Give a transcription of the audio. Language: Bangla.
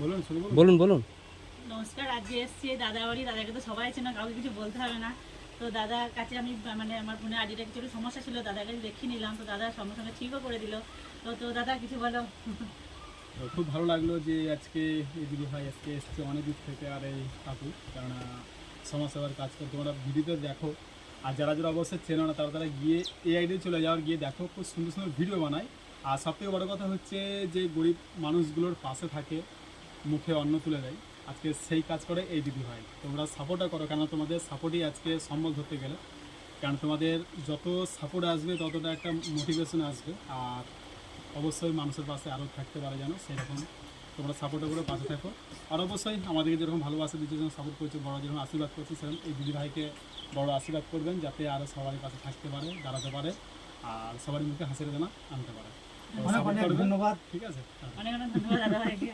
বলুন শুরু করুন। বলুন বলুন। নমস্কার, আজকে এসছি দাদা বাড়ি। দাদাকে তো সবাই চেনা, কাউকে কিছু বলতে হবে না। তো দাদার কাছে আমি মানে আমার ফোনে আইডিটা কিছু একটু সমস্যা ছিল, দাদার কাছে দেখিয়ে নিলাম। তো দাদা সঙ্গে সঙ্গে ঠিকও করে দিল। তো দাদা কিছু বলো। তো খুব ভালো লাগলো যে আজকে এই দিদি ভাই আজকে এসছে অনেক দূর থেকে, আর এই কাকু কেননা সমাজসেবার কাজ করে তোমরা ভিডিওতে দেখো, আর যারা যারা অবশ্যই চেনো না তারা তারা গিয়ে এই আইডিয়া চলে যাওয়ার গিয়ে দেখো, খুব সুন্দর সুন্দর ভিডিও বানায়। আর সবথেকে বড় কথা হচ্ছে যে গরিব মানুষগুলোর পাশে থাকে, মুখে অন্ন তুলে দেয়। আজকে সেই কাজ করে এই দিদি ভাই। তোমরা সাপোর্টটা করো, কেন তোমাদের সাপোর্টই আজকে সম্বল ধরতে গেলে, কারণ তোমাদের যত সাপোর্ট আসবে ততটা একটা মোটিভেশন আসবে। আর অবশ্যই মানুষের পাশে আরও থাকতে পারে যেন সেরকম তোমরা সাপোর্টের করে পাশে থাকো। আর অবশ্যই আমাদেরকে যেরকম ভালোবাসা দিচ্ছে, যেরকম সাপোর্ট করছে, বড় যেরকম আশীর্বাদ করছে, সেরকম এই দিদি ভাইকে বড় আশীর্বাদ করবেন যাতে আরও সবারই পাশে থাকতে পারে, দাঁড়াতে পারে, আর সবারই মুখে হাসির দানা আনতে পারে। অনেক অনেক ধন্যবাদ। ঠিক আছে। অনেক অনেক ধন্যবাদ দাদা ভাইকে।